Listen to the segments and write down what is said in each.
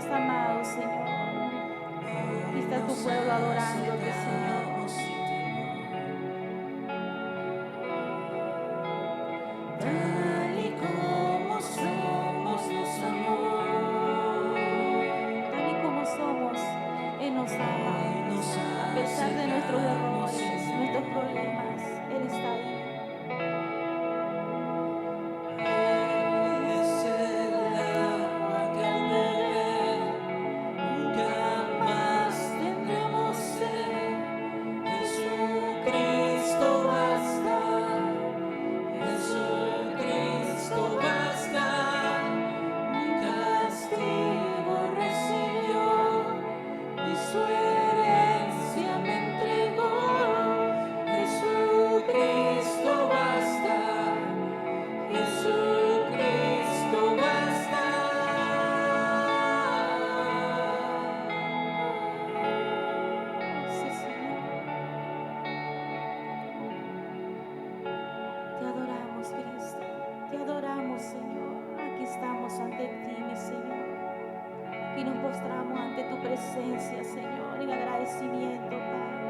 amado, Señor. Aquí está tu pueblo adorándote, Señor. Tal y como somos, nos amó. Tal y como somos, Él nos ama. A pesar de nuestros errores, nuestros problemas, Él está ahí. Es el agua que al beber nunca más tendremos sed. Jesucristo basta, Jesucristo basta. Mi castigo recibió y su herencia me entregó. Jesucristo basta, Jesucristo basta. Sí, Señor. Te adoramos, Cristo. Te adoramos, Señor. Aquí estamos ante ti, mi Señor. Y nos postramos ante tu presencia, Señor, en agradecimiento, Padre.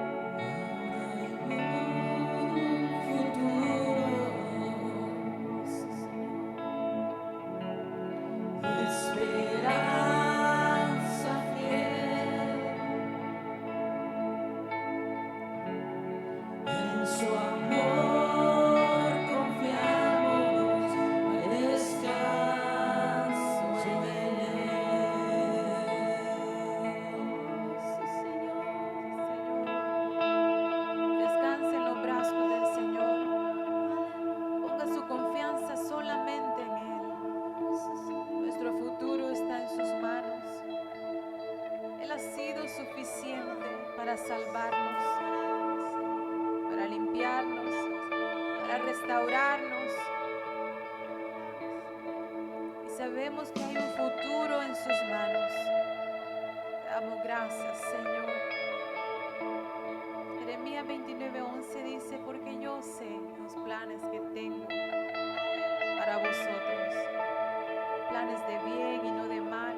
Sí, Señor. Esperanza fiel, en su amor confiamos, hay descanso en él. Sí, Señor. Descanse en los brazos del Señor. Ponga su confianza solamente en Él. Nuestro futuro está en sus manos. Él ha sido suficiente para salvarnos, para limpiarnos, para restaurarnos. Y sabemos que hay un futuro en sus manos. Te damos gracias, Señor. Jeremías 29:11 dice, porque yo sé los planes que tengo para vosotros, planes de bien y no de mal,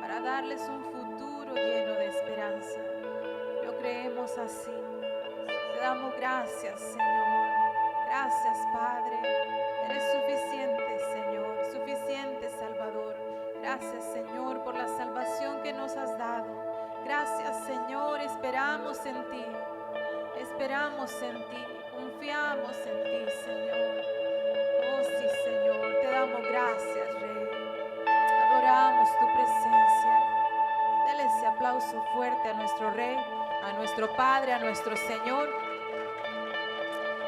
para darles un futuro lleno de esperanza. Lo creemos así. Te damos gracias, Señor. Gracias, Padre. Eres suficiente, Señor, suficiente Salvador. Gracias, Señor, por la salvación que nos has dado. Gracias, Señor. Esperamos en ti. Esperamos en ti. Confiamos en ti, Señor. Oh, sí, Señor. Te damos gracias, Rey. Adoramos tu presencia. Dale ese aplauso fuerte a nuestro Rey, a nuestro Padre, a nuestro Señor.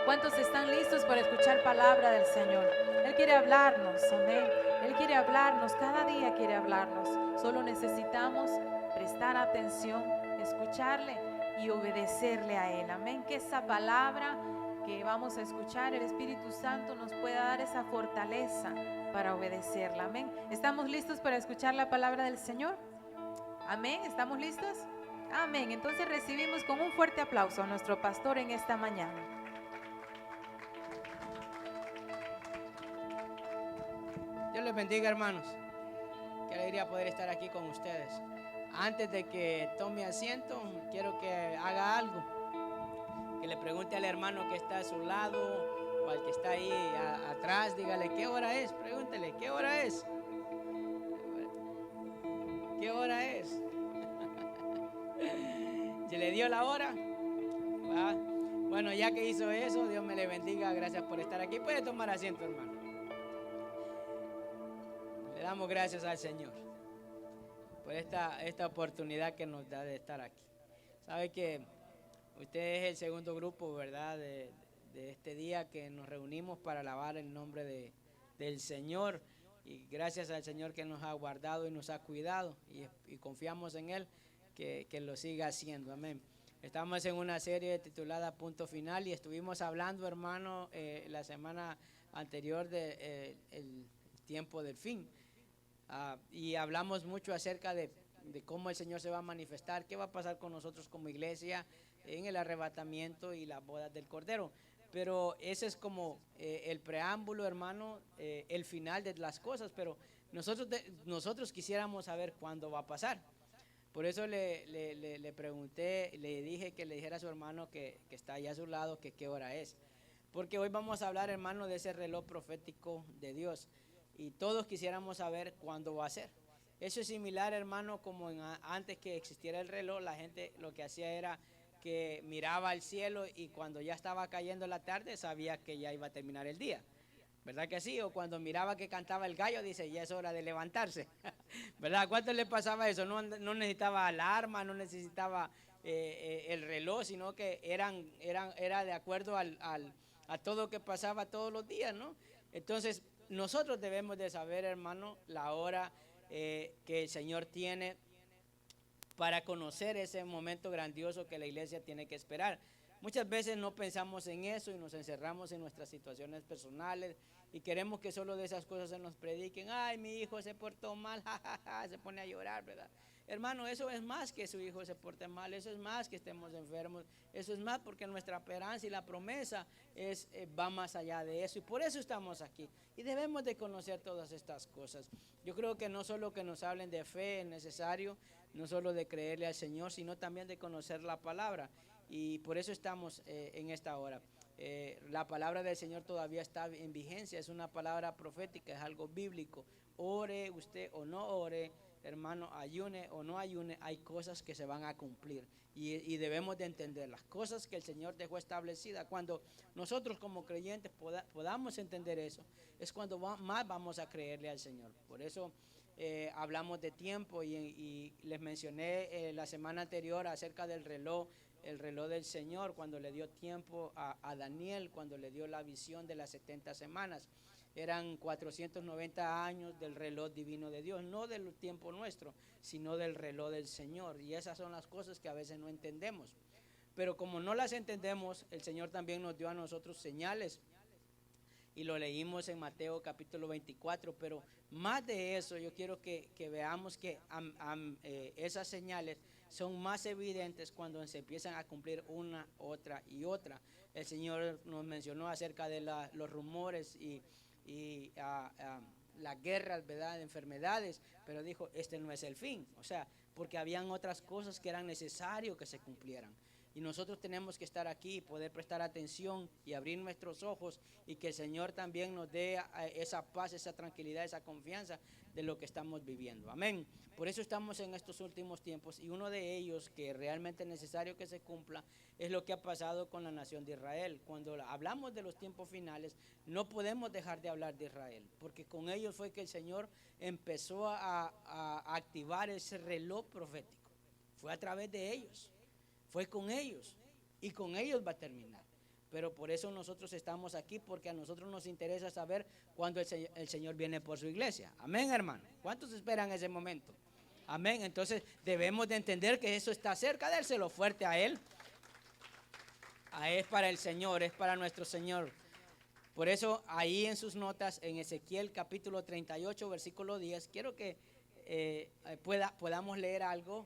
¿Cuántos están listos para escuchar palabra del Señor? Él quiere hablarnos, amén. Él quiere hablarnos, cada día quiere hablarnos. Solo necesitamos prestar atención, escucharle y obedecerle a Él, amén. Que esa palabra que vamos a escuchar, el Espíritu Santo nos pueda dar esa fortaleza para obedecerla, amén. ¿Estamos listos para escuchar la palabra del Señor? Amén, ¿estamos listos? Amén, entonces recibimos con un fuerte aplauso a nuestro pastor en esta mañana. Dios les bendiga, hermanos. Qué alegría poder estar aquí con ustedes. Antes de que tome asiento, quiero que haga algo. Que le pregunte al hermano que está a su lado o al que está ahí atrás, dígale, ¿qué hora es? Pregúntele, ¿qué hora es? ¿Qué hora es? ¿Se le dio la hora? ¿Va? Bueno, ya que hizo eso, Dios me le bendiga. Gracias por estar aquí. Puede tomar asiento, hermano. Le damos gracias al Señor por esta oportunidad que nos da de estar aquí. Sabe que usted es el segundo grupo, ¿verdad? De este día que nos reunimos para alabar el nombre del Señor. Y gracias al Señor que nos ha guardado y nos ha cuidado. Y confiamos en Él que lo siga haciendo. Amén. Estamos en una serie titulada Punto Final y estuvimos hablando, hermano, la semana anterior del tiempo del fin. Y hablamos mucho acerca de cómo el Señor se va a manifestar, qué va a pasar con nosotros como iglesia en el arrebatamiento y las bodas del Cordero. Pero ese es como el preámbulo, hermano, el final de las cosas. Pero nosotros quisiéramos saber cuándo va a pasar. Por eso le pregunté, le dije que le dijera a su hermano que está allá a su lado que qué hora es. Porque hoy vamos a hablar, hermano, de ese reloj profético de Dios. Y todos quisiéramos saber cuándo va a ser. Eso es similar, hermano, como antes que existiera el reloj, la gente lo que hacía era que miraba al cielo y cuando ya estaba cayendo la tarde sabía que ya iba a terminar el día. ¿Verdad que sí? O cuando miraba que cantaba el gallo, dice, ya es hora de levantarse. ¿Verdad? ¿Cuánto le pasaba eso? No necesitaba alarma, no necesitaba el reloj, sino que era de acuerdo a todo lo que pasaba todos los días, ¿no? Entonces, nosotros debemos de saber, hermano, la hora que el Señor tiene para conocer ese momento grandioso que la iglesia tiene que esperar. Muchas veces no pensamos en eso y nos encerramos en nuestras situaciones personales y queremos que solo de esas cosas se nos prediquen. Ay, mi hijo se portó mal, se pone a llorar, ¿verdad? Hermano, eso es más que su hijo se porte mal, eso es más que estemos enfermos, eso es más porque nuestra esperanza y la promesa va más allá de eso y por eso estamos aquí. Y debemos de conocer todas estas cosas. Yo creo que no solo que nos hablen de fe es necesario, no solo de creerle al Señor, sino también de conocer la palabra. Y por eso estamos en esta hora. La palabra del Señor todavía está en vigencia, es una palabra profética, es algo bíblico. Ore usted o no ore, hermano, ayune o no ayune, hay cosas que se van a cumplir y debemos de entender las cosas que el Señor dejó establecidas. Cuando nosotros como creyentes podamos entender eso, es cuando más vamos a creerle al Señor. Por eso hablamos de tiempo y les mencioné la semana anterior acerca del reloj, el reloj del Señor, cuando le dio tiempo a Daniel, cuando le dio la visión de las 70 semanas. Eran 490 años del reloj divino de Dios, no del tiempo nuestro, sino del reloj del Señor. Y esas son las cosas que a veces no entendemos. Pero como no las entendemos, el Señor también nos dio a nosotros señales. Y lo leímos en Mateo capítulo 24, pero más de eso yo quiero que veamos que esas señales son más evidentes cuando se empiezan a cumplir una, otra y otra. El Señor nos mencionó acerca de los rumores y las guerras, ¿verdad?, de enfermedades, pero dijo, este no es el fin, o sea, porque habían otras cosas que eran necesarias que se cumplieran. Y nosotros tenemos que estar aquí y poder prestar atención y abrir nuestros ojos y que el Señor también nos dé esa paz, esa tranquilidad, esa confianza de lo que estamos viviendo. Amén. Por eso estamos en estos últimos tiempos y uno de ellos que realmente es necesario que se cumpla es lo que ha pasado con la nación de Israel. Cuando hablamos de los tiempos finales, no podemos dejar de hablar de Israel, porque con ellos fue que el Señor empezó a activar ese reloj profético. Fue a través de ellos. Fue con ellos y con ellos va a terminar. Pero por eso nosotros estamos aquí, porque a nosotros nos interesa saber cuándo el Señor viene por su iglesia. Amén, hermano. ¿Cuántos esperan ese momento? Amén. Entonces debemos de entender que eso está cerca, dérselo fuerte a Él. Es para el Señor, es para nuestro Señor. Por eso ahí en sus notas, en Ezequiel capítulo 38, versículo 10, quiero que podamos leer algo.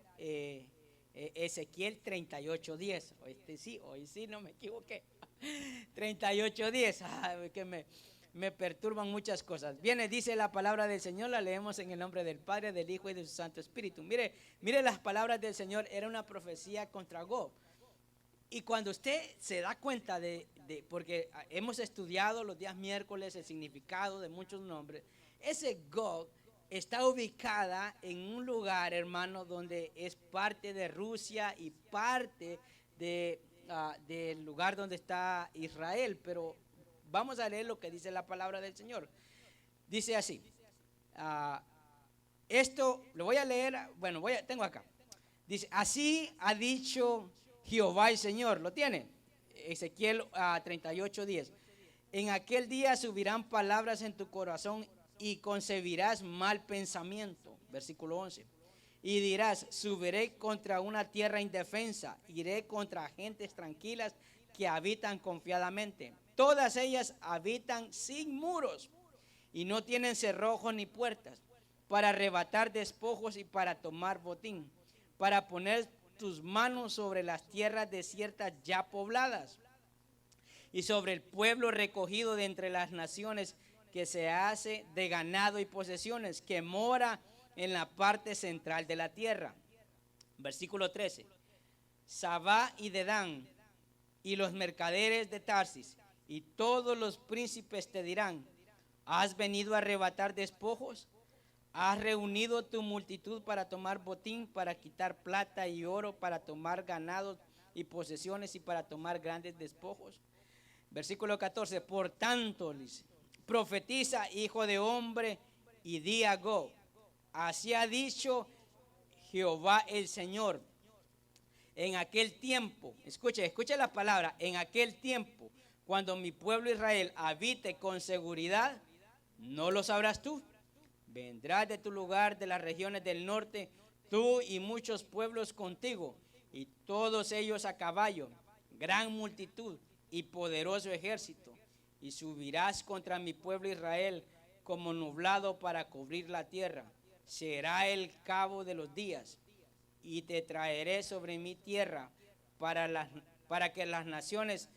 Ezequiel 38:10. Hoy sí, no me equivoqué. 38:10. Que me perturban muchas cosas. Viene, dice la palabra del Señor, la leemos en el nombre del Padre, del Hijo y de su Santo Espíritu. Mire las palabras del Señor, era una profecía contra Gog. Y cuando usted se da cuenta porque hemos estudiado los días miércoles el significado de muchos nombres, ese Gog está ubicada en un lugar, hermano, donde es parte de Rusia y parte del lugar donde está Israel. Pero vamos a leer lo que dice la palabra del Señor. Dice así. Esto lo voy a leer. Bueno, tengo acá. Dice, así ha dicho Jehová el Señor. ¿Lo tiene? Ezequiel 38:10. En aquel día subirán palabras en tu corazón y concebirás mal pensamiento. Versículo 11. Y dirás, subiré contra una tierra indefensa, iré contra gentes tranquilas que habitan confiadamente. Todas ellas habitan sin muros y no tienen cerrojos ni puertas, para arrebatar despojos y para tomar botín, para poner tus manos sobre las tierras desiertas ya pobladas y sobre el pueblo recogido de entre las naciones que se hace de ganado y posesiones, que mora en la parte central de la tierra. Versículo 13. Sabá y Dedán y los mercaderes de Tarsis y todos los príncipes te dirán: ¿has venido a arrebatar despojos? ¿Has reunido tu multitud para tomar botín, para quitar plata y oro, para tomar ganados y posesiones y para tomar grandes despojos? Versículo 14. Por tanto, profetiza, hijo de hombre, y di a Gog: así ha dicho Jehová el Señor. En aquel tiempo, escuche la palabra, en aquel tiempo, cuando mi pueblo Israel habite con seguridad, ¿no lo sabrás tú? Vendrás de tu lugar, de las regiones del norte, tú y muchos pueblos contigo, y todos ellos a caballo, gran multitud y poderoso ejército, y subirás contra mi pueblo Israel como nublado para cubrir la tierra. Será el cabo de los días, y te traeré sobre mi tierra para que las naciones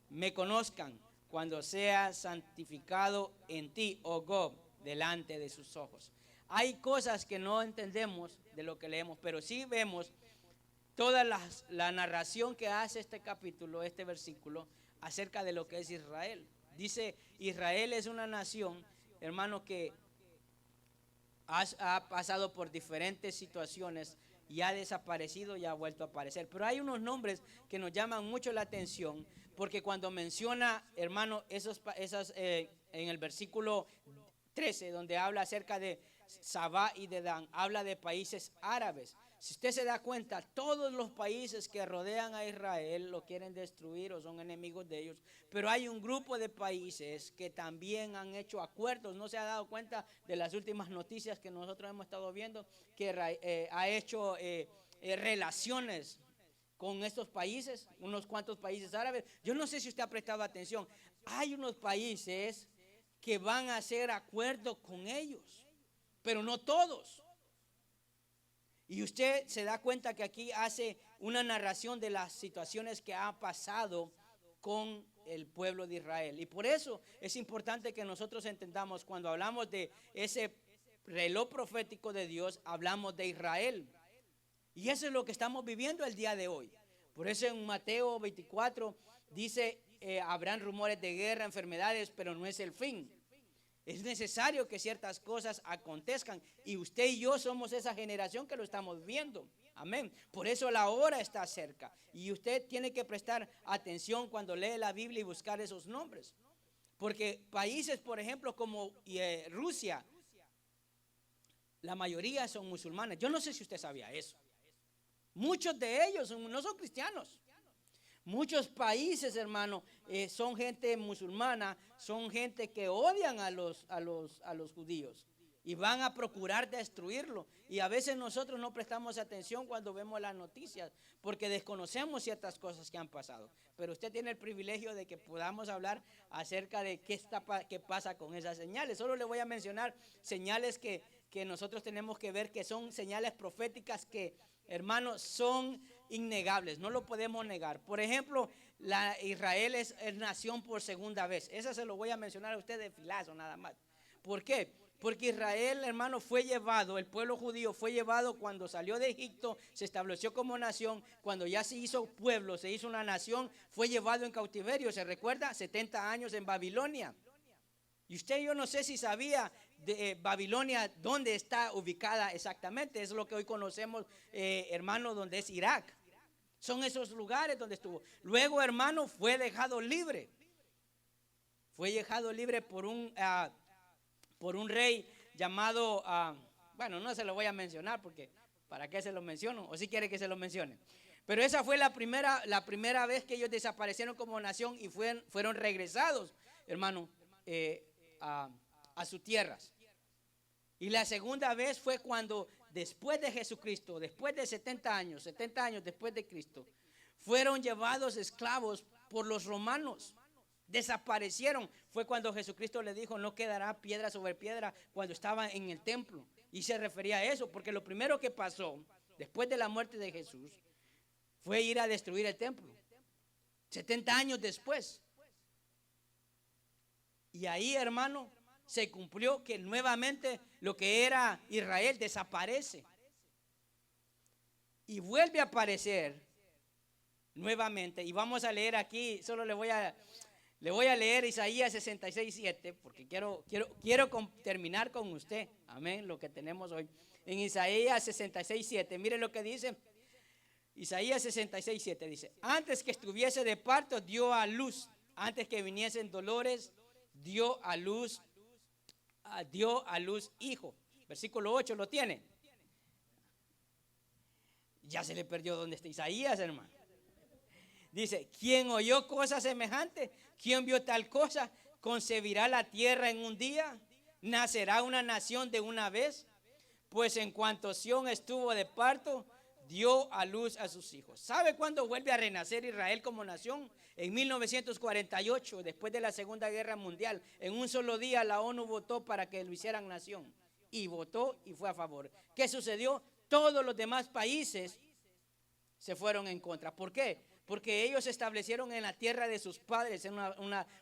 me conozcan, cuando sea santificado en ti, oh Gog, delante de sus ojos. Hay cosas que no entendemos de lo que leemos, pero sí vemos toda la narración que hace este capítulo, este versículo, acerca de lo que es Israel. Dice, Israel es una nación, hermano, que ha pasado por diferentes situaciones y ha desaparecido y ha vuelto a aparecer. Pero hay unos nombres que nos llaman mucho la atención, porque cuando menciona, hermano, en el versículo 13, donde habla acerca de Sabá y Dedán, habla de países árabes. Si usted se da cuenta, todos los países que rodean a Israel lo quieren destruir o son enemigos de ellos. Pero hay un grupo de países que también han hecho acuerdos. ¿No se ha dado cuenta de las últimas noticias que nosotros hemos estado viendo? Que ha hecho relaciones con estos países, unos cuantos países árabes. Yo no sé si usted ha prestado atención. Hay unos países que van a hacer acuerdos con ellos, pero no todos. Y usted se da cuenta que aquí hace una narración de las situaciones que ha pasado con el pueblo de Israel. Y por eso es importante que nosotros entendamos, cuando hablamos de ese reloj profético de Dios, hablamos de Israel. Y eso es lo que estamos viviendo el día de hoy. Por eso en Mateo 24 dice, habrán rumores de guerra, enfermedades, pero no es el fin. Es necesario que ciertas cosas acontezcan, y usted y yo somos esa generación que lo estamos viendo. Amén. Por eso la hora está cerca, y usted tiene que prestar atención cuando lee la Biblia y buscar esos nombres. Porque países, por ejemplo, como Rusia, la mayoría son musulmanes. Yo no sé si usted sabía eso. Muchos de ellos no son cristianos. Muchos países, hermano, son gente musulmana, son gente que odian a los judíos y van a procurar destruirlo. Y a veces nosotros no prestamos atención cuando vemos las noticias, porque desconocemos ciertas cosas que han pasado. Pero usted tiene el privilegio de que podamos hablar acerca de qué pasa con esas señales. Solo le voy a mencionar señales que nosotros tenemos que ver, que son señales proféticas que, hermanos, son innegables, no lo podemos negar. Por ejemplo, Israel es nación por segunda vez. Esa se lo voy a mencionar a usted de filazo nada más. ¿Por qué? Porque Israel, hermano, fue llevado, el pueblo judío fue llevado cuando salió de Egipto, se estableció como nación. Cuando ya se hizo pueblo, se hizo una nación, fue llevado en cautiverio. ¿Se recuerda? 70 años en Babilonia. Y usted, yo no sé si sabía de Babilonia dónde está ubicada exactamente. Es lo que hoy conocemos, hermano, donde es Irak. Son esos lugares donde estuvo. Luego, hermano, fue dejado libre. Fue dejado libre por un rey llamado, bueno, no se lo voy a mencionar porque ¿para qué se lo menciono? O si quiere que se lo mencione. Pero esa fue la primera vez que ellos desaparecieron como nación y fueron regresados, hermano, a sus tierras. Y la segunda vez fue cuando después de Jesucristo, después de 70 años después de Cristo, fueron llevados esclavos por los romanos. Desaparecieron. Fue cuando Jesucristo le dijo, no quedará piedra sobre piedra, cuando estaba en el templo. Y se refería a eso, porque lo primero que pasó después de la muerte de Jesús fue ir a destruir el templo. 70 años después. Y ahí, hermano, se cumplió que nuevamente lo que era Israel desaparece. Y vuelve a aparecer nuevamente. Y vamos a leer aquí, solo le voy a leer Isaías 66:7, porque quiero terminar con usted. Amén, lo que tenemos hoy. En Isaías 66:7, mire lo que dice. Isaías 66:7 dice: antes que estuviese de parto, dio a luz. Antes que viniesen dolores, dio a luz hijo. Versículo 8, ¿lo tiene? Ya se le perdió donde está Isaías, hermano. Dice: ¿quién oyó cosa semejante? ¿Quién vio tal cosa? ¿Concebirá la tierra en un día? ¿Nacerá una nación de una vez? Pues en cuanto Sión estuvo de parto, dio a luz a sus hijos. ¿Sabe cuándo vuelve a renacer Israel como nación? En 1948, después de la Segunda Guerra Mundial. En un solo día la ONU votó para que lo hicieran nación. Y votó y fue a favor. ¿Qué sucedió? Todos los demás países se fueron en contra. ¿Por qué? Porque ellos se establecieron en la tierra de sus padres, en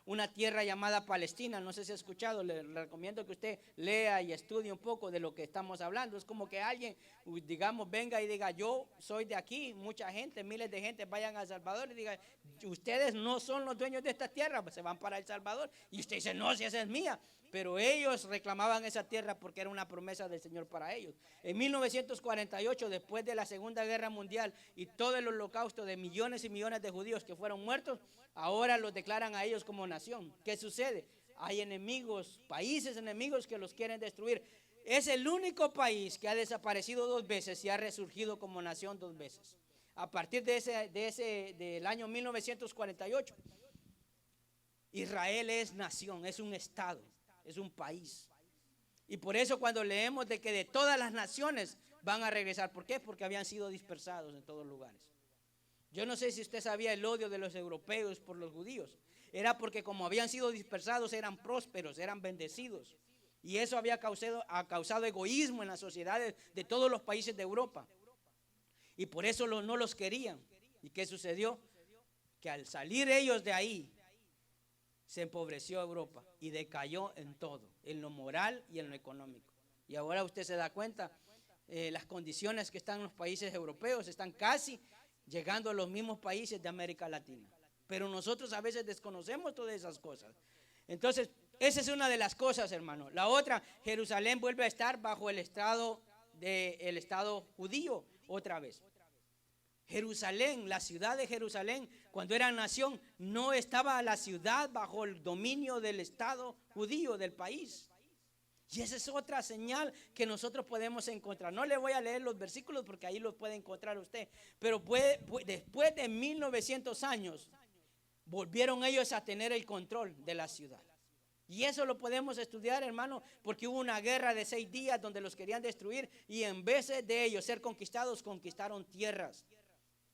una tierra llamada Palestina. No sé si ha escuchado, le recomiendo que usted lea y estudie un poco de lo que estamos hablando. Es como que alguien, digamos, venga y diga: yo soy de aquí, mucha gente, miles de gente vayan a El Salvador y digan: ustedes no son los dueños de esta tierra, se van para El Salvador. Y usted dice: no, si esa es mía. Pero ellos reclamaban esa tierra porque era una promesa del Señor para ellos. En 1948, después de la Segunda Guerra Mundial y todo el holocausto de millones y millones de judíos que fueron muertos, ahora los declaran a ellos como nación. ¿Qué sucede? Hay enemigos, países enemigos que los quieren destruir. Es el único país que ha desaparecido 2 veces y ha resurgido como nación 2 veces. A partir del año 1948, Israel es nación, es un estado. Es un país. Y por eso cuando leemos de que de todas las naciones van a regresar. ¿Por qué? Porque habían sido dispersados en todos lugares. Yo no sé si usted sabía el odio de los europeos por los judíos. Era porque como habían sido dispersados eran prósperos, eran bendecidos. Y eso había causado egoísmo en las sociedades de todos los países de Europa. Y por eso no los querían. ¿Y qué sucedió? Que al salir ellos de ahí, se empobreció Europa y decayó en todo, en lo moral y en lo económico. Y ahora usted se da cuenta, las condiciones que están en los países europeos están casi llegando a los mismos países de América Latina. Pero nosotros a veces desconocemos todas esas cosas. Entonces, esa es una de las cosas, hermano. La otra, Jerusalén vuelve a estar bajo el estado judío otra vez. Jerusalén, la ciudad de Jerusalén, cuando era nación, no estaba la ciudad bajo el dominio del estado judío del país. Y esa es otra señal que nosotros podemos encontrar. No le voy a leer los versículos porque ahí los puede encontrar usted. Pero después de 1900 años, volvieron ellos a tener el control de la ciudad. Y eso lo podemos estudiar, hermano, porque hubo una guerra de 6 días donde los querían destruir. Y en vez de ellos ser conquistados, conquistaron tierras,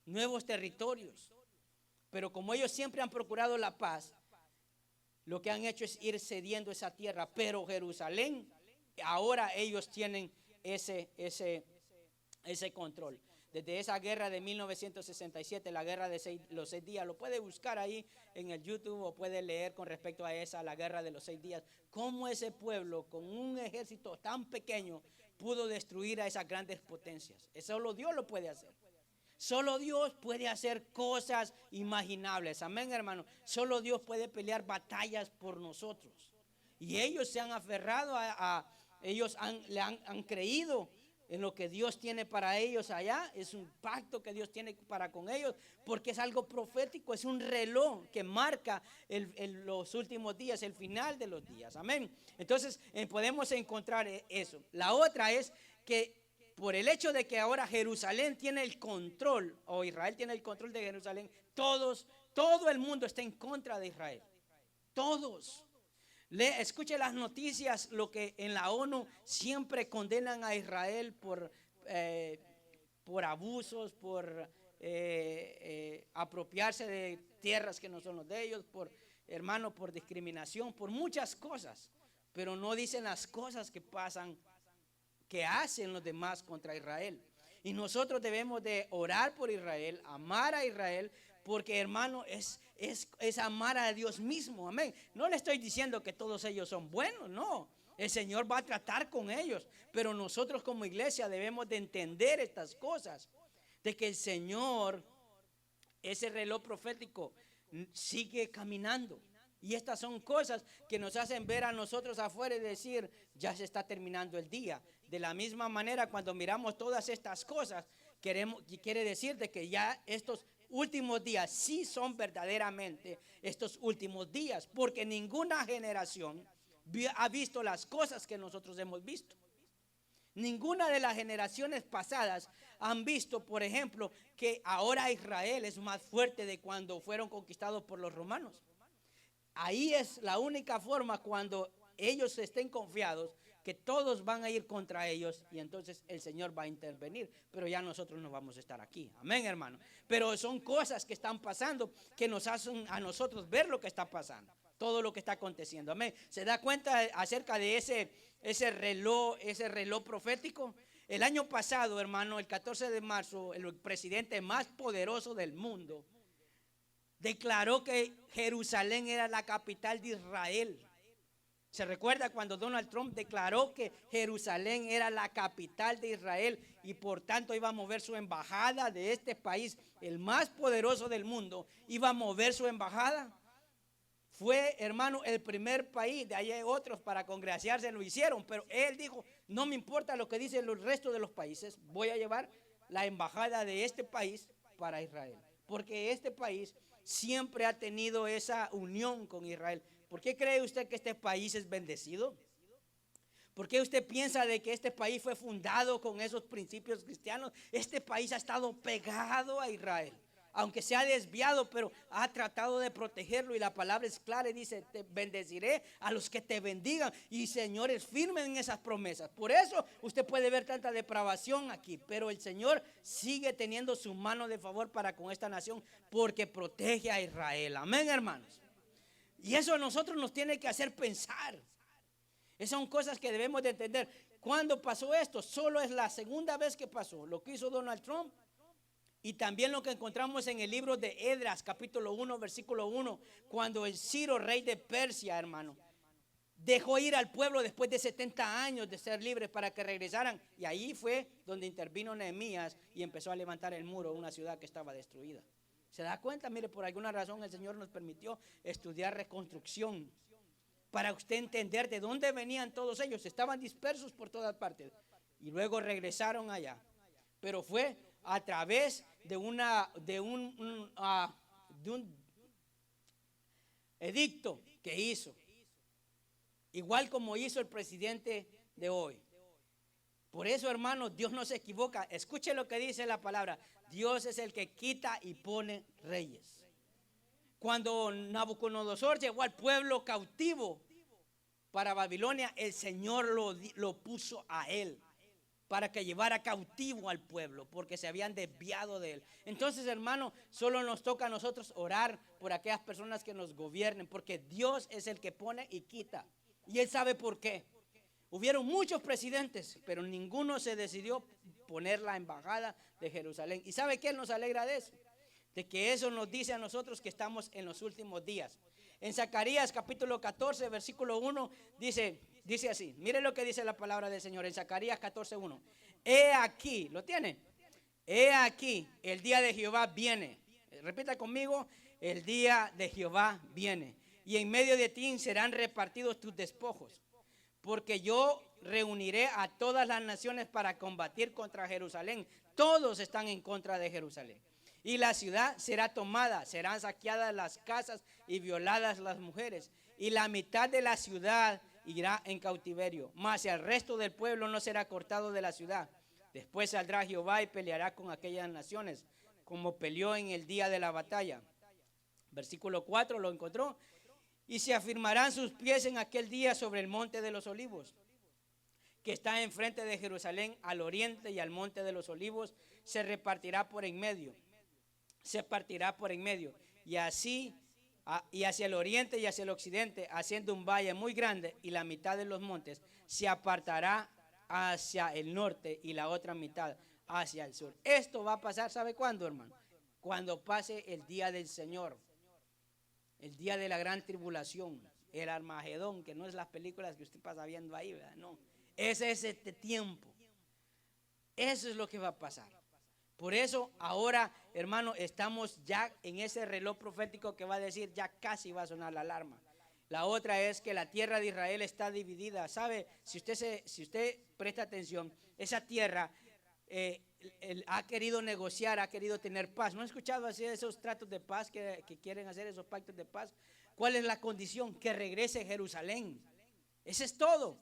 nuevos territorios. Pero como ellos siempre han procurado la paz, lo que han hecho es ir cediendo esa tierra. Pero Jerusalén, ahora ellos tienen ese control. Desde esa guerra de 1967, la guerra de los 6 días, lo puede buscar ahí en el YouTube o puede leer con respecto a la guerra de los 6 días. Cómo ese pueblo con un ejército tan pequeño pudo destruir a esas grandes potencias. Solo Dios lo puede hacer. Solo Dios puede hacer cosas imaginables. Amén, hermano. Solo Dios puede pelear batallas por nosotros. Y ellos se han aferrado ellos han creído en lo que Dios tiene para ellos allá. Es un pacto que Dios tiene para con ellos, porque es algo profético, es un reloj que marca los últimos días, el final de los días. Amén. Entonces podemos encontrar eso. La otra es que por el hecho de que ahora Jerusalén tiene el control, o Israel tiene el control de Jerusalén, todo el mundo está en contra de Israel. Todos. Escuche las noticias, lo que en la ONU siempre condenan a Israel por abusos, por apropiarse de tierras que no son los de ellos, por discriminación, por muchas cosas. Pero no dicen las cosas que pasan, que hacen los demás contra Israel. Y nosotros debemos de orar por Israel, amar a Israel, porque hermano, es amar a Dios mismo, amén. No le estoy diciendo que todos ellos son buenos, no. El Señor va a tratar con ellos, pero nosotros como iglesia debemos de entender estas cosas, de que el Señor, ese reloj profético, sigue caminando. Y estas son cosas que nos hacen ver a nosotros afuera y decir, ya se está terminando el día. De la misma manera, cuando miramos todas estas cosas, quiere decir de que ya estos últimos días sí son verdaderamente estos últimos días, porque ninguna generación ha visto las cosas que nosotros hemos visto. Ninguna de las generaciones pasadas han visto, por ejemplo, que ahora Israel es más fuerte de cuando fueron conquistados por los romanos. Ahí es la única forma, cuando ellos estén confiados, que todos van a ir contra ellos, y entonces el Señor va a intervenir, pero ya nosotros no vamos a estar aquí, amén, hermano. Pero son cosas que están pasando, que nos hacen a nosotros ver lo que está pasando, todo lo que está aconteciendo, amén. ¿Se da cuenta acerca de ese reloj profético? El año pasado, hermano, el 14 de marzo, el presidente más poderoso del mundo declaró que Jerusalén era la capital de Israel. ¿Se recuerda cuando Donald Trump declaró que Jerusalén era la capital de Israel y por tanto iba a mover su embajada de este país, el más poderoso del mundo, iba a mover su embajada? Fue, hermano, el primer país, de ahí hay otros para congraciarse, lo hicieron, pero él dijo, no me importa lo que dicen los restos de los países, voy a llevar la embajada de este país para Israel, porque este país siempre ha tenido esa unión con Israel. ¿Por qué cree usted que este país es bendecido? ¿Por qué usted piensa de que este país fue fundado con esos principios cristianos? Este país ha estado pegado a Israel, aunque se ha desviado, pero ha tratado de protegerlo, y la palabra es clara y dice, te bendeciré a los que te bendigan, y señores, firmen en esas promesas. Por eso usted puede ver tanta depravación aquí, pero el Señor sigue teniendo su mano de favor para con esta nación, porque protege a Israel, amén, hermanos. Y eso a nosotros nos tiene que hacer pensar. Esas son cosas que debemos de entender. ¿Cuándo pasó esto? Solo es la segunda vez que pasó, lo que hizo Donald Trump. Y también lo que encontramos en el libro de Esdras, capítulo 1, versículo 1, cuando el Ciro, rey de Persia, hermano, dejó ir al pueblo después de 70 años de ser libres para que regresaran. Y ahí fue donde intervino Nehemías y empezó a levantar el muro, una ciudad que estaba destruida. ¿Se da cuenta? Mire, por alguna razón el Señor nos permitió estudiar reconstrucción para usted entender de dónde venían todos ellos. Estaban dispersos por todas partes y luego regresaron allá. Pero fue a través de un edicto que hizo, igual como hizo el presidente de hoy. Por eso, hermanos, Dios no se equivoca. Escuche lo que dice la palabra. Dios es el que quita y pone reyes. Cuando Nabucodonosor llevó al pueblo cautivo para Babilonia, el Señor lo puso a él para que llevara cautivo al pueblo, porque se habían desviado de él. Entonces, hermano, solo nos toca a nosotros orar por aquellas personas que nos gobiernen, porque Dios es el que pone y quita, y Él sabe por qué. Hubieron muchos presidentes, pero ninguno se decidió poner la embajada de Jerusalén. ¿Y sabe qué nos alegra de eso? De que eso nos dice a nosotros que estamos en los últimos días. En Zacarías capítulo 14, versículo 1, dice así. Mire lo que dice la palabra del Señor en Zacarías 14, 1. He aquí, ¿lo tiene? He aquí, el día de Jehová viene. Repita conmigo, el día de Jehová viene. Y en medio de ti serán repartidos tus despojos. Porque yo reuniré a todas las naciones para combatir contra Jerusalén. Todos están en contra de Jerusalén. Y la ciudad será tomada, serán saqueadas las casas y violadas las mujeres. Y la mitad de la ciudad irá en cautiverio, mas el resto del pueblo no será cortado de la ciudad. Después saldrá Jehová y peleará con aquellas naciones, como peleó en el día de la batalla. Versículo 4, ¿lo encontró? Y se afirmarán sus pies en aquel día sobre el monte de los olivos, que está enfrente de Jerusalén al oriente, y al monte de los olivos se repartirá por en medio. Se partirá por en medio, y así y hacia el oriente y hacia el occidente, haciendo un valle muy grande, y la mitad de los montes se apartará hacia el norte y la otra mitad hacia el sur. Esto va a pasar, ¿sabe cuándo, hermano? Cuando pase el día del Señor, el día de la gran tribulación, el Armagedón, que no es las películas que usted pasa viendo ahí, ¿verdad? No, ese es este tiempo. Eso es lo que va a pasar. Por eso ahora, hermano, estamos ya en ese reloj profético que va a decir, ya casi va a sonar la alarma. La otra es que la tierra de Israel está dividida. ¿Sabe? Si usted presta atención, esa tierra ha querido negociar, ha querido tener paz. ¿No ha escuchado así esos tratos de paz que quieren hacer, esos pactos de paz? ¿Cuál es la condición? Que regrese Jerusalén. Ese es todo.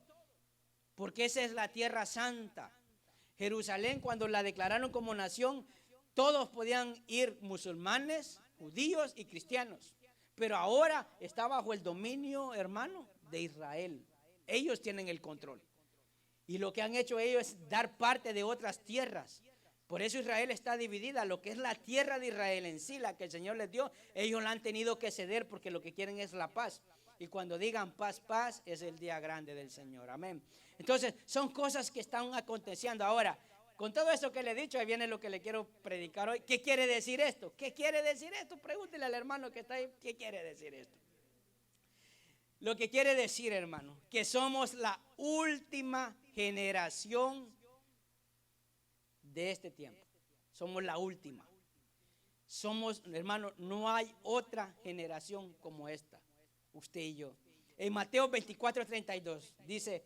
Porque esa es la tierra santa. Jerusalén, cuando la declararon como nación, todos podían ir, musulmanes, judíos y cristianos. Pero ahora está bajo el dominio, hermano, de Israel. Ellos tienen el control. Y lo que han hecho ellos es dar parte de otras tierras. Por eso Israel está dividida. Lo que es la tierra de Israel en sí, la que el Señor les dio, ellos la han tenido que ceder porque lo que quieren es la paz. Y cuando digan paz, paz, es el día grande del Señor. Amén. Entonces, son cosas que están aconteciendo. Ahora, con todo esto que le he dicho, ahí viene lo que le quiero predicar hoy. ¿Qué quiere decir esto? ¿Qué quiere decir esto? Pregúntele al hermano que está ahí, ¿qué quiere decir esto? Lo que quiere decir, hermano, que somos la última generación de este tiempo. Somos la última. Somos, hermano, no hay otra generación como esta. Usted y yo. En Mateo 24:32 dice,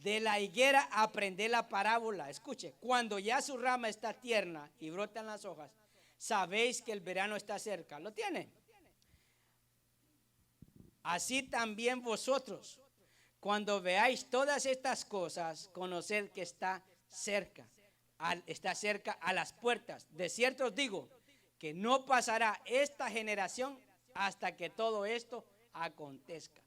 de la higuera aprended la parábola. Escuche, cuando ya su rama está tierna y brotan las hojas, sabéis que el verano está cerca. ¿Lo tiene? Así también vosotros, cuando veáis todas estas cosas, conoced que está cerca a las puertas. De cierto os digo que no pasará esta generación hasta que todo esto acontezca.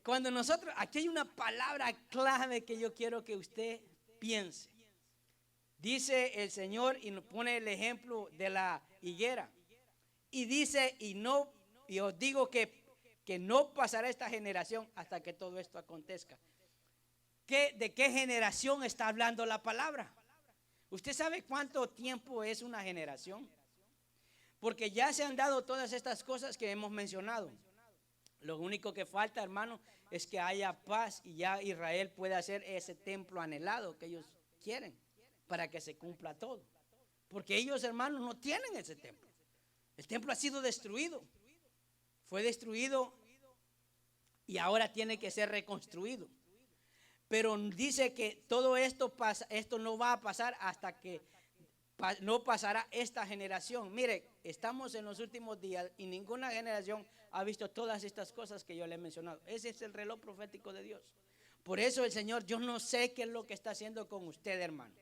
Cuando nosotros, aquí hay una palabra clave que yo quiero que usted piense. Dice el Señor y nos pone el ejemplo de la higuera. Y dice, y os digo que no pasará esta generación hasta que todo esto acontezca. ¿De qué generación está hablando la palabra? ¿Usted sabe cuánto tiempo es una generación? Porque ya se han dado todas estas cosas que hemos mencionado. Lo único que falta, hermano, es que haya paz y ya Israel pueda hacer ese templo anhelado que ellos quieren para que se cumpla todo. Porque ellos, hermanos, no tienen ese templo. El templo ha sido destruido. Fue destruido y ahora tiene que ser reconstruido. Pero dice que todo esto no va a pasar hasta que no pasará esta generación. Mire, estamos en los últimos días y ninguna generación ha visto todas estas cosas que yo le he mencionado. Ese es el reloj profético de Dios. Por eso el Señor, yo no sé qué es lo que está haciendo con usted, hermano.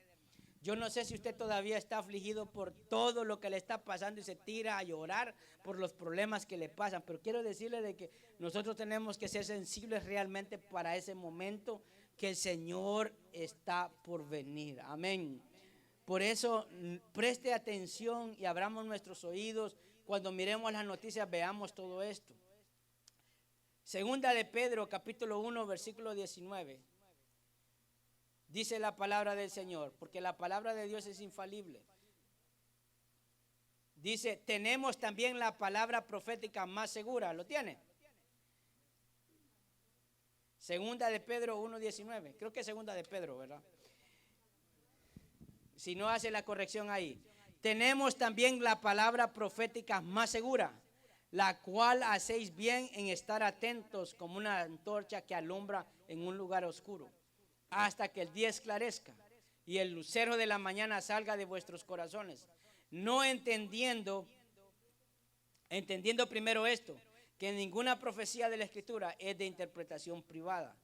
Yo no sé si usted todavía está afligido por todo lo que le está pasando y se tira a llorar por los problemas que le pasan. Pero quiero decirle de que nosotros tenemos que ser sensibles realmente para ese momento que el Señor está por venir. Amén. Por eso preste atención y abramos nuestros oídos. Cuando miremos las noticias veamos todo esto. Segunda de Pedro capítulo 1 versículo 19. Dice la palabra del Señor, porque la palabra de Dios es infalible. Dice, tenemos también la palabra profética más segura. ¿Lo tiene? Segunda de Pedro 1:19. Creo que es segunda de Pedro, ¿verdad? Si no, hace la corrección ahí. Tenemos también la palabra profética más segura, la cual hacéis bien en estar atentos como una antorcha que alumbra en un lugar oscuro, hasta que el día esclarezca y el lucero de la mañana salga de vuestros corazones. No entendiendo primero esto, que ninguna profecía de la Escritura es de interpretación privada,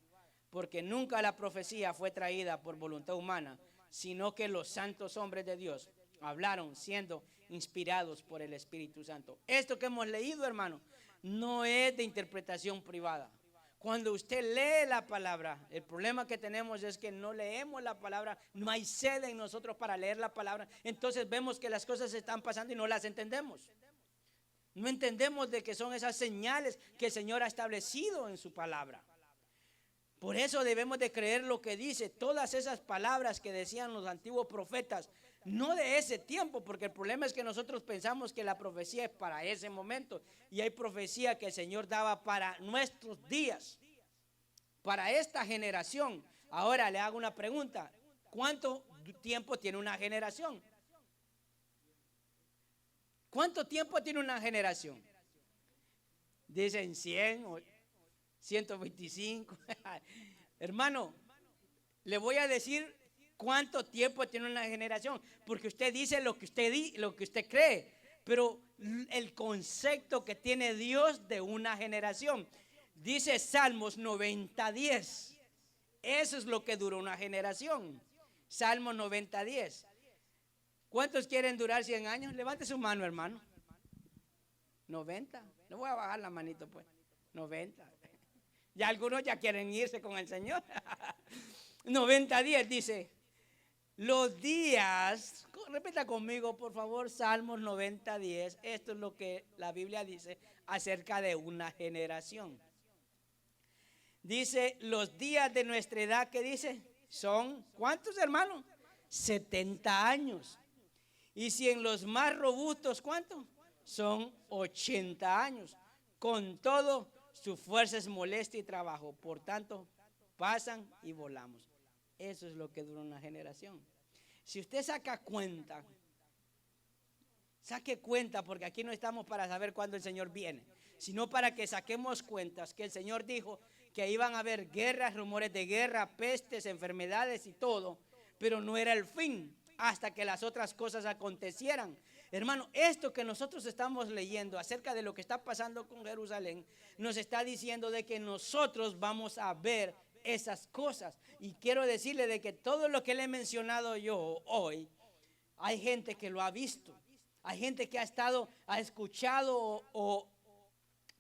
porque nunca la profecía fue traída por voluntad humana, sino que los santos hombres de Dios hablaron siendo inspirados por el Espíritu Santo. Esto que hemos leído, hermano, no es de interpretación privada. Cuando usted lee la palabra, el problema que tenemos es que no leemos la palabra, no hay sede en nosotros para leer la palabra. Entonces vemos que las cosas están pasando y no las entendemos. No entendemos de qué son esas señales que el Señor ha establecido en su palabra. Por eso debemos de creer lo que dice. Todas esas palabras que decían los antiguos profetas no de ese tiempo, porque el problema es que nosotros pensamos que la profecía es para ese momento, y hay profecía que el Señor daba para nuestros días, para esta generación. Ahora le hago una pregunta: ¿cuánto tiempo tiene una generación? ¿Cuánto tiempo tiene una generación? Dicen 100 o 125. Hermano, le voy a decir cuánto tiempo tiene una generación, porque usted dice lo que usted cree, pero el concepto que tiene Dios de una generación, dice Salmos 90:10. Eso es lo que dura una generación. Salmos 90:10. ¿Cuántos quieren durar 100 años? Levante su mano, hermano. 90. No voy a bajar la manito, pues. 90. Ya algunos ya quieren irse con el Señor. 90:10 dice: los días, repita conmigo por favor, Salmos 90:10. Esto es lo que la Biblia dice acerca de una generación. Dice: los días de nuestra edad, ¿qué dice? Son, ¿cuántos, hermanos? 70 años. Y si en los más robustos, ¿cuánto? Son 80 años. Con todo, su fuerza es molestia y trabajo. Por tanto, pasan y volamos. Eso es lo que dura una generación. Si usted saque cuenta, porque aquí no estamos para saber cuándo el Señor viene, sino para que saquemos cuentas que el Señor dijo que iban a haber guerras, rumores de guerra, pestes, enfermedades y todo, pero no era el fin hasta que las otras cosas acontecieran. Hermano, esto que nosotros estamos leyendo acerca de lo que está pasando con Jerusalén, nos está diciendo de que nosotros vamos a ver esas cosas. Y quiero decirle de que todo lo que le he mencionado yo hoy, hay gente que lo ha visto, hay gente que ha escuchado o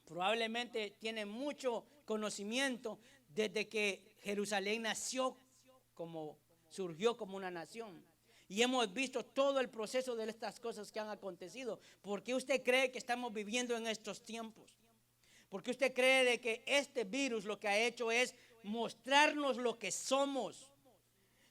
probablemente tiene mucho conocimiento desde que Jerusalén surgió como una nación. Y hemos visto todo el proceso de estas cosas que han acontecido. ¿Por qué usted cree que estamos viviendo en estos tiempos? ¿Por qué usted cree de que este virus lo que ha hecho es mostrarnos lo que somos?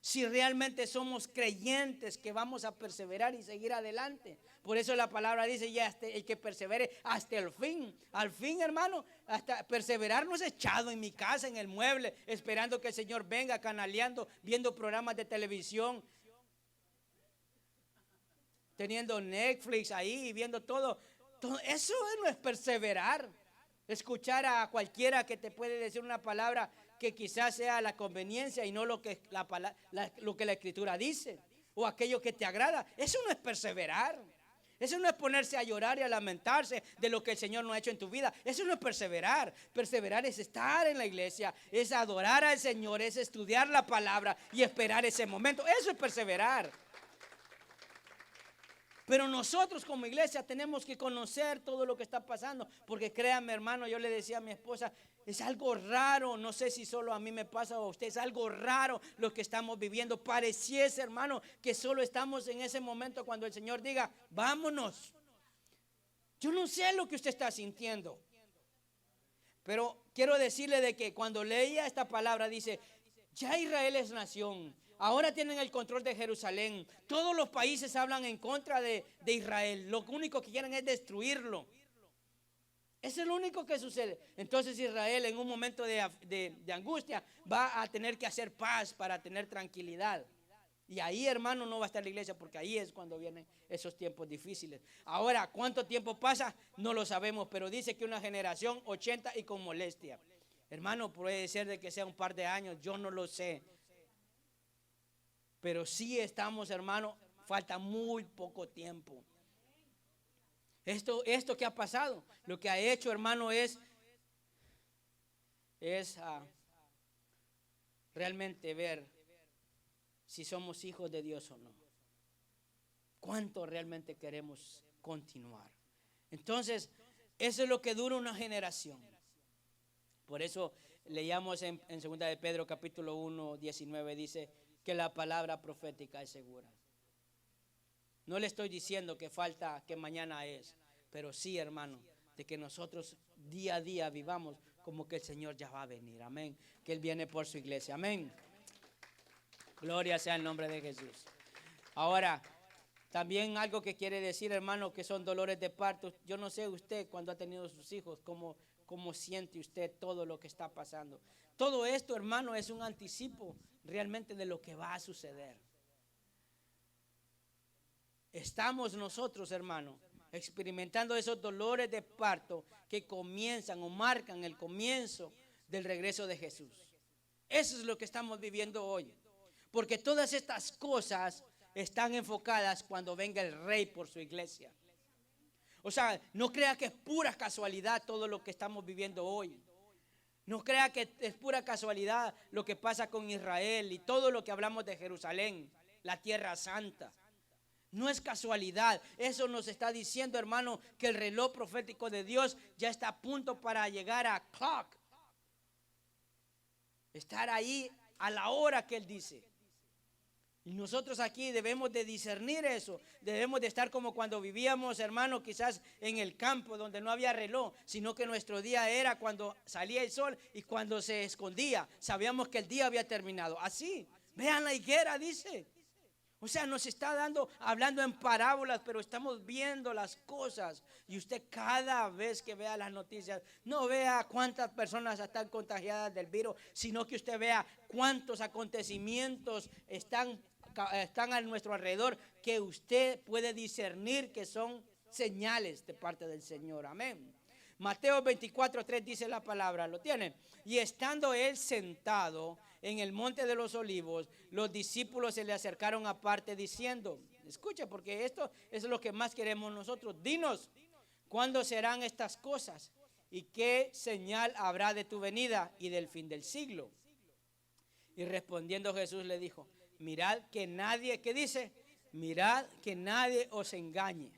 Si realmente somos creyentes que vamos a perseverar y seguir adelante. Por eso la palabra dice: ya el que persevere hasta el fin. Al fin, hermano, hasta perseverar no es echado en mi casa, en el mueble, esperando que el Señor venga, canaleando, viendo programas de televisión, teniendo Netflix ahí, viendo todo. Eso no es perseverar. Escuchar a cualquiera que te puede decir una palabra que quizás sea la conveniencia y no lo que la Escritura dice, o aquello que te agrada. Eso no es perseverar. Eso no es ponerse a llorar y a lamentarse de lo que el Señor no ha hecho en tu vida. Eso no es perseverar. Perseverar es estar en la iglesia, es adorar al Señor, es estudiar la palabra y esperar ese momento. Eso es perseverar. Pero nosotros como iglesia tenemos que conocer todo lo que está pasando, porque créanme, hermano, yo le decía a mi esposa, es algo raro, no sé si solo a mí me pasa o a usted, es algo raro lo que estamos viviendo. Pareciese, hermano, que solo estamos en ese momento cuando el Señor diga: vámonos. Yo no sé lo que usted está sintiendo, pero quiero decirle de que cuando leía esta palabra dice: ya Israel es nación. Ahora tienen el control de Jerusalén. Todos los países hablan en contra de Israel. Lo único que quieren es destruirlo. Es lo único que sucede. Entonces Israel en un momento de angustia va a tener que hacer paz para tener tranquilidad. Y ahí, hermano, no va a estar la iglesia, porque ahí es cuando vienen esos tiempos difíciles. Ahora, ¿cuánto tiempo pasa? No lo sabemos, pero dice que una generación 80 y con molestia. Hermano, puede ser de que sea un par de años, yo no lo sé. Pero sí estamos, hermano, falta muy poco tiempo. Esto que ha pasado, lo que ha hecho, hermano, es realmente ver si somos hijos de Dios o no. ¿Cuánto realmente queremos continuar? Entonces, eso es lo que dura una generación. Por eso leíamos en 2 de Pedro capítulo 1, 19, dice que la palabra profética es segura. No le estoy diciendo que falta, que mañana es, pero sí, hermano, de que nosotros día a día vivamos como que el Señor ya va a venir, amén, que Él viene por su iglesia, amén. Gloria sea el nombre de Jesús. Ahora, También algo que quiere decir, hermano, que son dolores de parto. Yo no sé usted cuando ha tenido sus hijos, cómo siente usted todo lo que está pasando. Todo esto, hermano, es un anticipo realmente de lo que va a suceder. Estamos nosotros, hermano, experimentando esos dolores de parto que comienzan o marcan el comienzo del regreso de Jesús. Eso es lo que estamos viviendo hoy. Porque todas estas cosas están enfocadas cuando venga el Rey por su iglesia. O sea, no crea que es pura casualidad todo lo que estamos viviendo hoy. No crea que es pura casualidad lo que pasa con Israel y todo lo que hablamos de Jerusalén, la tierra santa. No es casualidad. Eso nos está diciendo, hermano, que el reloj profético de Dios ya está a punto para llegar a clock. Estar ahí a la hora que Él dice. Y nosotros aquí debemos de discernir eso. Debemos de estar como cuando vivíamos, hermano, quizás en el campo donde no había reloj, sino que nuestro día era cuando salía el sol y cuando se escondía. Sabíamos que el día había terminado. Así, vean la higuera, dice. O sea, nos está hablando en parábolas, pero estamos viendo las cosas. Y usted cada vez que vea las noticias, no vea cuántas personas están contagiadas del virus, sino que usted vea cuántos acontecimientos están a nuestro alrededor, que usted puede discernir que son señales de parte del Señor. Amén. Mateo 24:3 dice la palabra, ¿lo tienen? Y estando Él sentado en el monte de los olivos, los discípulos se le acercaron aparte diciendo, escucha, porque esto es lo que más queremos nosotros, dinos, ¿cuándo serán estas cosas? ¿Y qué señal habrá de tu venida y del fin del siglo? Y respondiendo Jesús le dijo, mirad que nadie, ¿qué dice? Mirad que nadie os engañe,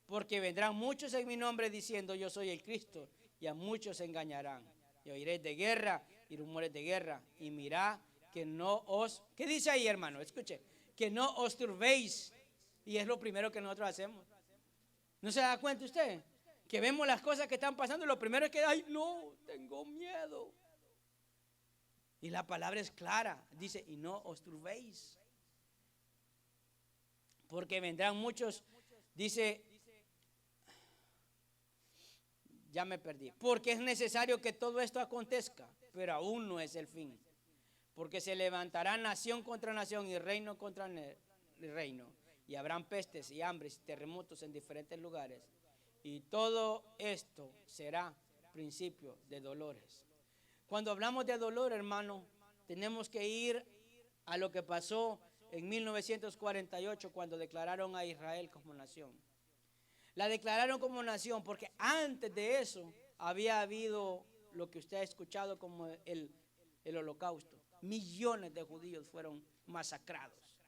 porque vendrán muchos en mi nombre diciendo yo soy el Cristo, y a muchos se engañarán. Y oiréis de guerra y rumores de guerra, y mirad que no os, ¿qué dice ahí, hermano? Escuche, que no os turbéis. Y es lo primero que nosotros hacemos. ¿No se da cuenta usted? Que vemos las cosas que están pasando y lo primero es que, ay, no, tengo miedo. Y la palabra es clara, dice, y no os turbéis. Porque vendrán muchos, dice, ya me perdí. Porque es necesario que todo esto acontezca, pero aún no es el fin. Porque se levantará nación contra nación y reino contra reino. Y habrán pestes y hambres y terremotos en diferentes lugares. Y todo esto será principio de dolores. Cuando hablamos de dolor, hermano, tenemos que ir a lo que pasó en 1948 cuando declararon a Israel como nación. La declararon como nación porque antes de eso había habido lo que usted ha escuchado como el holocausto. Millones de judíos fueron masacrados.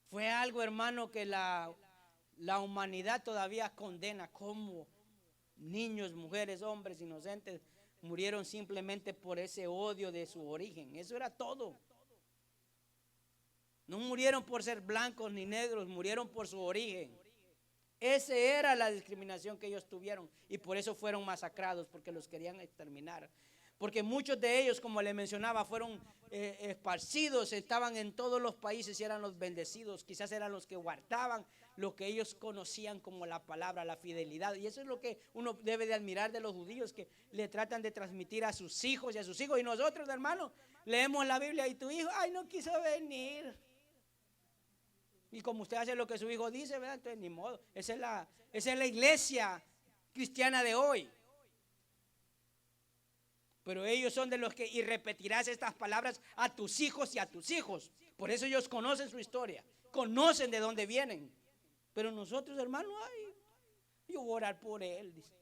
Fue algo, hermano, que la humanidad todavía condena, como niños, mujeres, hombres inocentes murieron simplemente por ese odio de su origen. Eso era todo. No murieron por ser blancos ni negros, murieron por su origen. Esa era la discriminación que ellos tuvieron y por eso fueron masacrados, porque los querían exterminar. Porque muchos de ellos, como le mencionaba, fueron esparcidos, estaban en todos los países y eran los bendecidos. Quizás eran los que guardaban lo que ellos conocían como la palabra, la fidelidad. Y eso es lo que uno debe de admirar de los judíos, que le tratan de transmitir a sus hijos y a sus hijos. Y nosotros, hermano, leemos la Biblia y tu hijo, ay, no quiso venir. Y como usted hace lo que su hijo dice, ¿verdad? Entonces ni modo. Esa es la iglesia cristiana de hoy. Pero ellos son de los que, y repetirás estas palabras a tus hijos y a tus hijos. Por eso ellos conocen su historia, conocen de dónde vienen. Pero nosotros, hermano, ay, yo voy a orar por él, dice.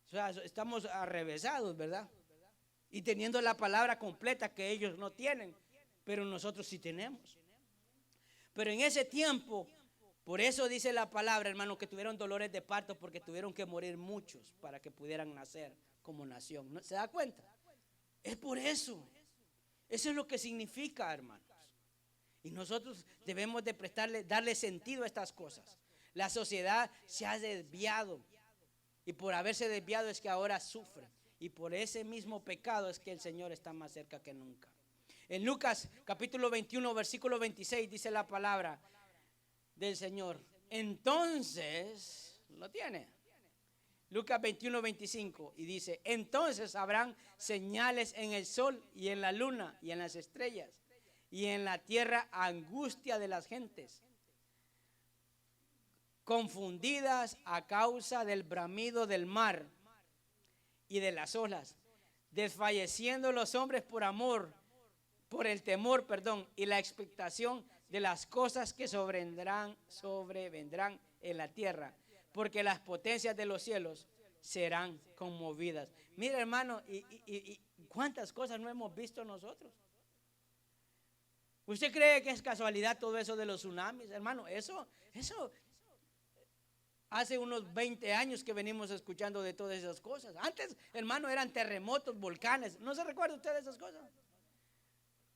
O sea, estamos arrevesados, ¿verdad? Y teniendo la palabra completa que ellos no tienen, pero nosotros sí tenemos. Pero en ese tiempo, por eso dice la palabra, hermano, que tuvieron dolores de parto, porque tuvieron que morir muchos para que pudieran nacer como nación. ¿No? ¿Se da cuenta? Es por eso. Eso es lo que significa, hermanos. Y nosotros debemos de darle sentido a estas cosas. La sociedad se ha desviado. Y por haberse desviado es que ahora sufre. Y por ese mismo pecado es que el Señor está más cerca que nunca. En Lucas capítulo 21, versículo 26 dice la palabra del Señor. Entonces, ¿lo tiene? Lucas 21, 25 y dice, entonces habrán señales en el sol y en la luna y en las estrellas y en la tierra angustia de las gentes, confundidas a causa del bramido del mar y de las olas, desfalleciendo los hombres por el temor, y la expectación de las cosas que sobrevendrán en la tierra, porque las potencias de los cielos serán conmovidas. Mira, hermano, y cuántas cosas no hemos visto nosotros. ¿Usted cree que es casualidad todo eso de los tsunamis, hermano? Eso hace unos 20 años que venimos escuchando de todas esas cosas. Antes, hermano, eran terremotos, volcanes. ¿No se recuerda usted de esas cosas?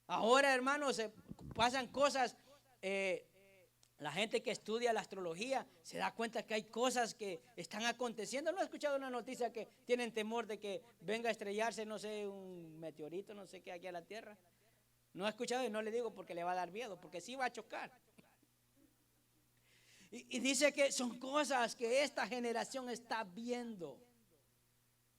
Ahora, hermano, se pasan cosas. La gente que estudia la astrología se da cuenta que hay cosas que están aconteciendo. ¿No ha escuchado una noticia que tienen temor de que venga a estrellarse, no sé, un meteorito, no sé qué, aquí a la Tierra? No ha escuchado y no le digo porque le va a dar miedo, porque sí va a chocar. Y dice que son cosas que esta generación está viendo.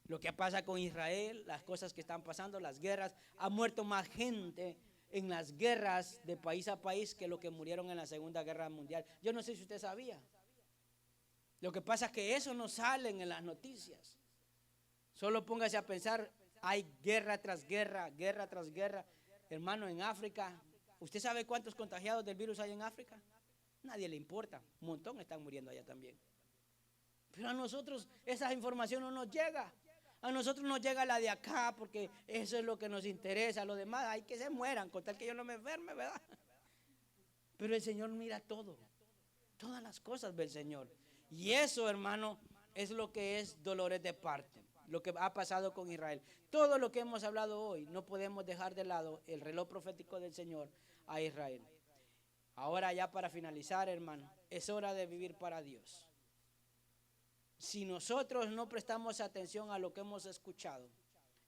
Lo que pasa con Israel, las cosas que están pasando, las guerras. Ha muerto más gente en las guerras de país a país que lo que murieron en la Segunda Guerra Mundial. Yo no sé si usted sabía. Lo que pasa es que eso no sale en las noticias. Solo póngase a pensar, hay guerra tras guerra, guerra tras guerra. Hermano, en África, ¿usted sabe cuántos contagiados del virus hay en África? Nadie le importa, un montón están muriendo allá también. Pero a nosotros esa información no nos llega. A nosotros nos llega la de acá porque eso es lo que nos interesa. Lo demás hay que se mueran, con tal que yo no me enferme, ¿verdad? Pero el Señor mira todo. Todas las cosas ve el Señor. Y eso, hermano, es lo que es dolores de parte. Lo que ha pasado con Israel. Todo lo que hemos hablado hoy, no podemos dejar de lado el reloj profético del Señor a Israel. Ahora ya para finalizar, hermano, es hora de vivir para Dios. Si nosotros no prestamos atención a lo que hemos escuchado,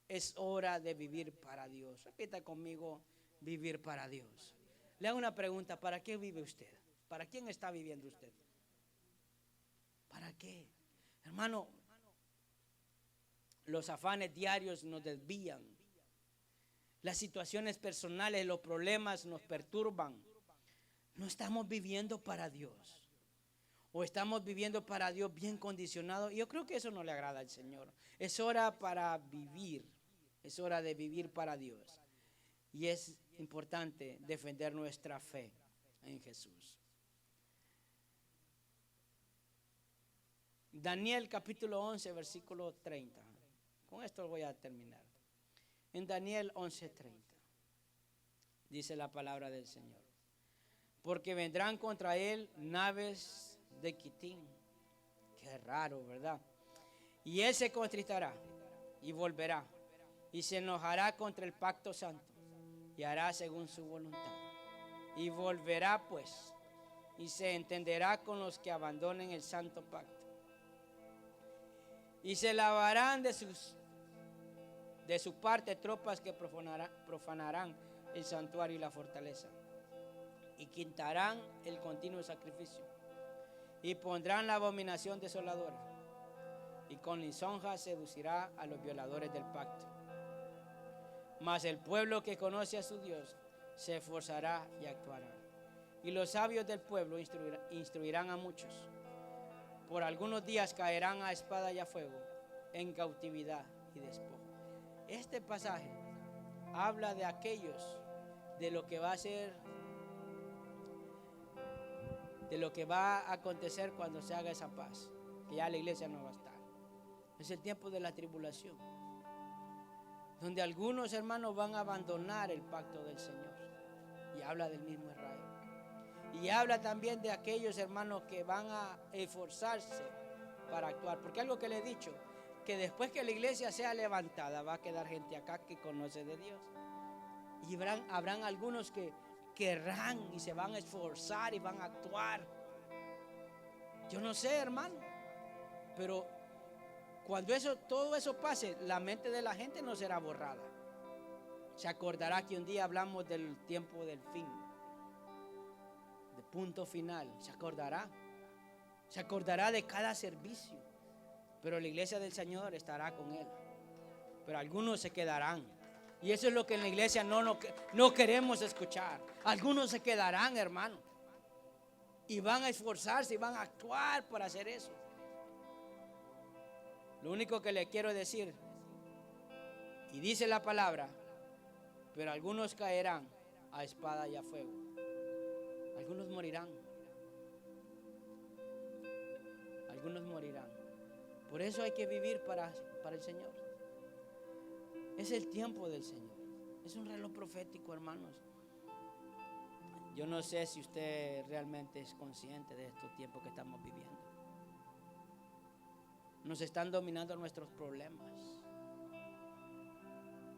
es hora de vivir para Dios. Repita conmigo, vivir para Dios. Le hago una pregunta, ¿para qué vive usted? ¿Para quién está viviendo usted? ¿Para qué? Hermano, los afanes diarios nos desvían. Las situaciones personales, los problemas nos perturban. No estamos viviendo para Dios. O estamos viviendo para Dios bien condicionado. Y yo creo que eso no le agrada al Señor. Es hora para vivir. Es hora de vivir para Dios. Y es importante defender nuestra fe en Jesús. Daniel capítulo 11, versículo 30. Con esto voy a terminar. En Daniel 11:30 dice la palabra del Señor. Porque vendrán contra él naves de Quitín. Qué raro, ¿verdad? Y él se contristará y volverá y se enojará contra el pacto santo y hará según su voluntad. Y volverá pues y se entenderá con los que abandonen el santo pacto. Y se lavarán de su parte tropas que profanarán el santuario y la fortaleza. Y quitarán el continuo sacrificio. Y pondrán la abominación desoladora. Y con lisonja seducirá a los violadores del pacto. Mas el pueblo que conoce a su Dios se esforzará y actuará. Y los sabios del pueblo instruirán a muchos. Por algunos días caerán a espada y a fuego, en cautividad y despojo. Este pasaje habla de aquellos, de lo que va a ser, de lo que va a acontecer cuando se haga esa paz, que ya la iglesia no va a estar. Es el tiempo de la tribulación, donde algunos hermanos van a abandonar el pacto del Señor. Y habla del mismo Israel. Y habla también de aquellos hermanos que van a esforzarse para actuar. Porque algo que le he dicho, que después que la iglesia sea levantada, va a quedar gente acá que conoce de Dios. Y habrán algunos que querrán y se van a esforzar y van a actuar. Yo no sé, hermano, pero cuando todo eso pase, la mente de la gente no será borrada. Se acordará que un día hablamos del tiempo del fin, de punto final. Se acordará. Se acordará de cada servicio. Pero la iglesia del Señor estará con Él. Pero algunos se quedarán. Y eso es lo que en la iglesia no queremos escuchar. Algunos se quedarán, hermano. Y van a esforzarse y van a actuar para hacer eso. Lo único que le quiero decir, y dice la palabra, pero algunos caerán a espada y a fuego. Algunos morirán. Algunos morirán. Por eso hay que vivir para el Señor. Es el tiempo del Señor. Es un reloj profético, hermanos. Yo no sé si usted realmente es consciente de estos tiempos que estamos viviendo. Nos están dominando nuestros problemas,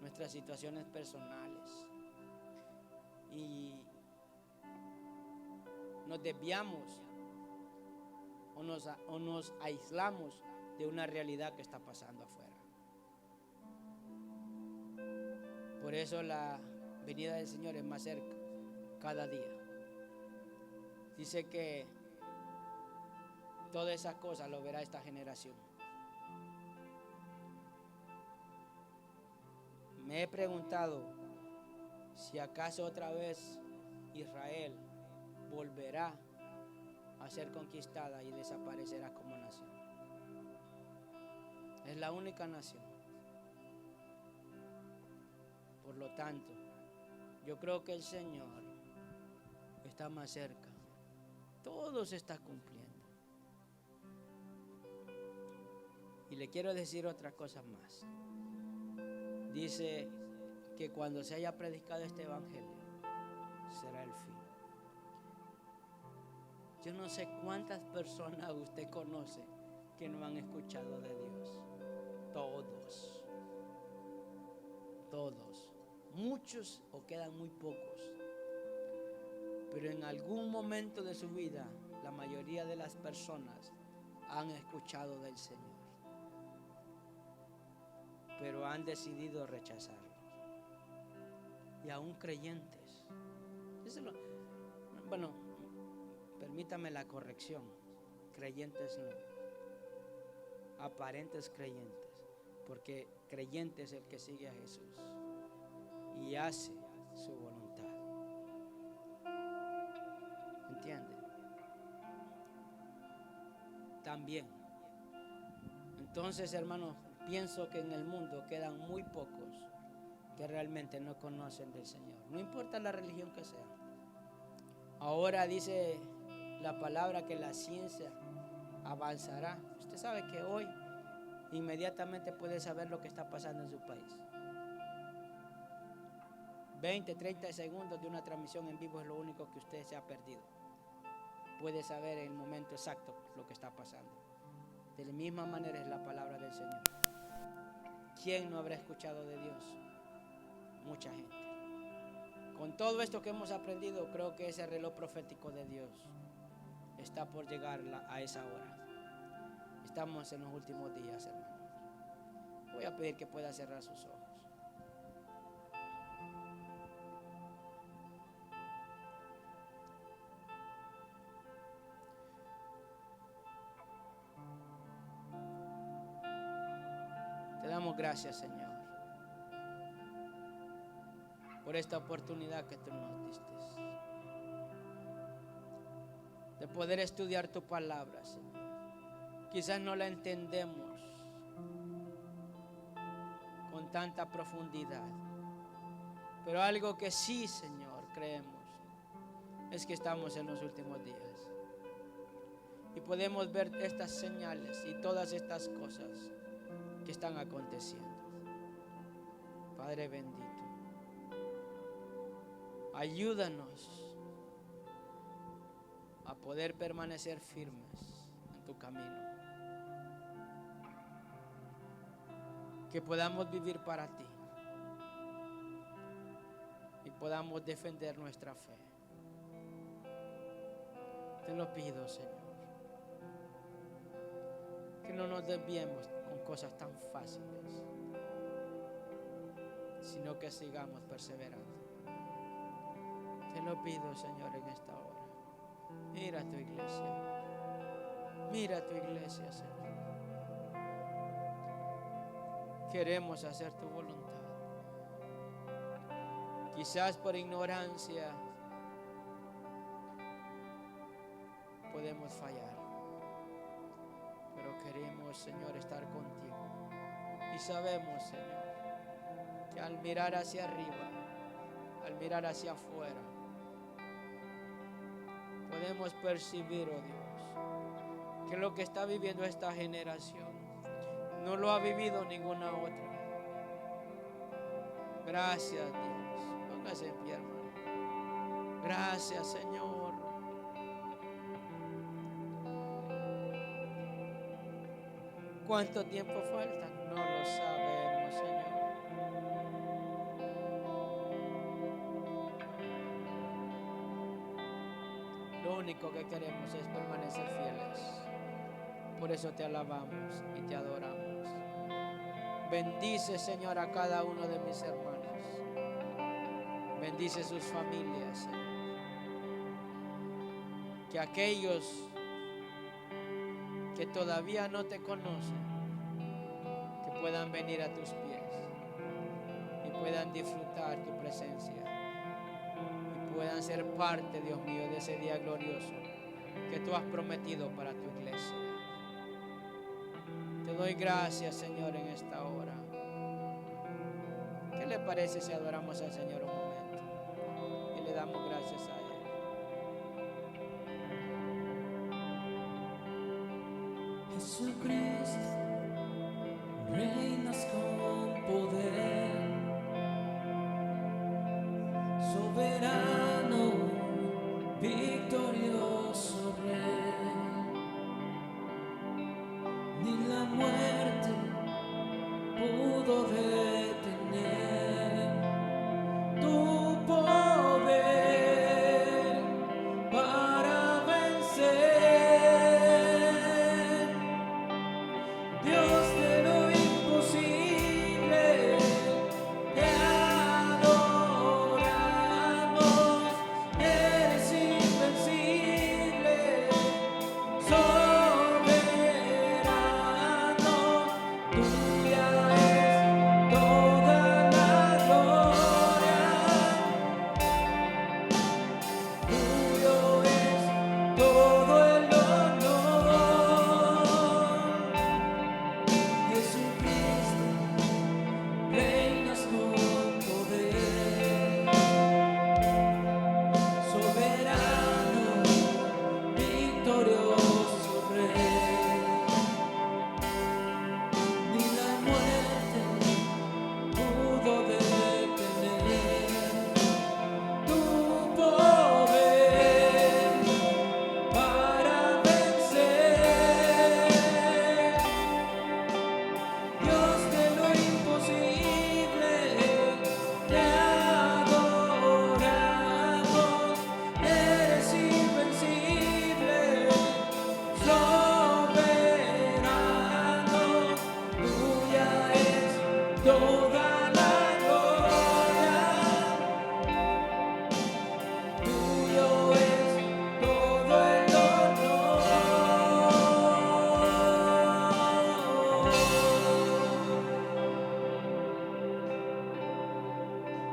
nuestras situaciones personales. Y nos desviamos o nos aislamos de una realidad que está pasando afuera. Por eso la venida del Señor es más cerca cada día. Dice que todas esas cosas lo verá esta generación. Me he preguntado si acaso otra vez Israel volverá a ser conquistada y desaparecerá como nación. Es la única nación. Por lo tanto, yo creo que el Señor está más cerca. Todo se está cumpliendo. Y le quiero decir otra cosa más. Dice que cuando se haya predicado este evangelio, será el fin. Yo no sé cuántas personas usted conoce que no han escuchado de Dios. Todos. Muchos o quedan muy pocos. Pero en algún momento de su vida, la mayoría de las personas han escuchado del Señor. Pero han decidido rechazarlo. Y aún creyentes. Bueno, permítame la corrección. Creyentes no. Aparentes creyentes. Porque creyente es el que sigue a Jesús y hace su voluntad. ¿Entiende? También. Entonces, hermanos, pienso que en el mundo quedan muy pocos que realmente no conocen del Señor. No importa la religión que sea. Ahora dice la palabra que la ciencia avanzará. Usted sabe que hoy inmediatamente puede saber lo que está pasando en su país. 20, 30 segundos de una transmisión en vivo es lo único que usted se ha perdido. Puede saber en el momento exacto lo que está pasando. De la misma manera es la palabra del Señor. ¿Quién no habrá escuchado de Dios? Mucha gente. Con todo esto que hemos aprendido, creo que ese reloj profético de Dios está por llegar a esa hora. Estamos en los últimos días, hermano. Voy a pedir que pueda cerrar sus ojos. Te damos gracias, Señor, por esta oportunidad que tú nos diste de poder estudiar tu palabra, Señor. Quizás no la entendemos con tanta profundidad, pero algo que sí, Señor, creemos es que estamos en los últimos días y podemos ver estas señales y todas estas cosas que están aconteciendo. Padre bendito, ayúdanos a poder permanecer firmes en tu camino, que podamos vivir para ti y podamos defender nuestra fe. Te lo pido, Señor, que no nos desviemos con cosas tan fáciles, sino que sigamos perseverando. Te lo pido, Señor, en esta hora. Mira tu iglesia. Mira tu iglesia, Señor. Queremos hacer tu voluntad. Quizás por ignorancia podemos fallar, pero queremos, Señor, estar contigo. Y sabemos, Señor, que al mirar hacia arriba, al mirar hacia afuera, podemos percibir, oh Dios, que lo que está viviendo esta generación no lo ha vivido ninguna otra. Gracias, Dios. Póngase en pie, hermano. Gracias, Señor. ¿Cuánto tiempo falta? No lo sabemos, Señor. Lo único que queremos es permanecer fieles. Por eso te alabamos y te adoramos. Bendice, Señor, a cada uno de mis hermanos. Bendice sus familias, Señor. Que aquellos que todavía no te conocen, que puedan venir a tus pies y puedan disfrutar tu presencia y puedan ser parte, Dios mío, de ese día glorioso que tú has prometido para tu iglesia. Te doy gracias, Señor, en esta hora. ¿Qué le parece si adoramos al Señor un momento y le damos gracias a Él? Jesucristo, reinas con poder, soberano, victorioso Rey. Ni la muerte pudo detener tu poder para vencer. Dios de lo imposible, te adoramos, eres invencible, soberano, tuya es toda la gloria, tuyo es todo el honor. Jesucristo, reinas con poder, soberano, victorioso Rey. Ni la muerte pudo detener tu poder para vencer. Dios de lo imposible, te adoramos, eres invencible, soberano, tuya es toda la gloria, tuyo es todo el honor.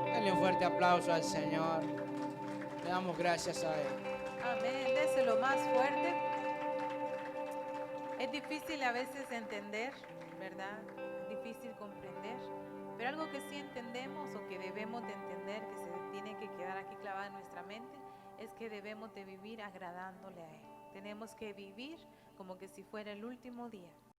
Dale un fuerte aplauso al Señor. Le damos gracias a Él. Amén. Déselo más fuerte. Es difícil a veces entender, ¿verdad? Es difícil comprender. Pero algo que sí entendemos o que debemos de entender, que se tiene que quedar aquí clavado en nuestra mente, es que debemos de vivir agradándole a Él. Tenemos que vivir como que si fuera el último día.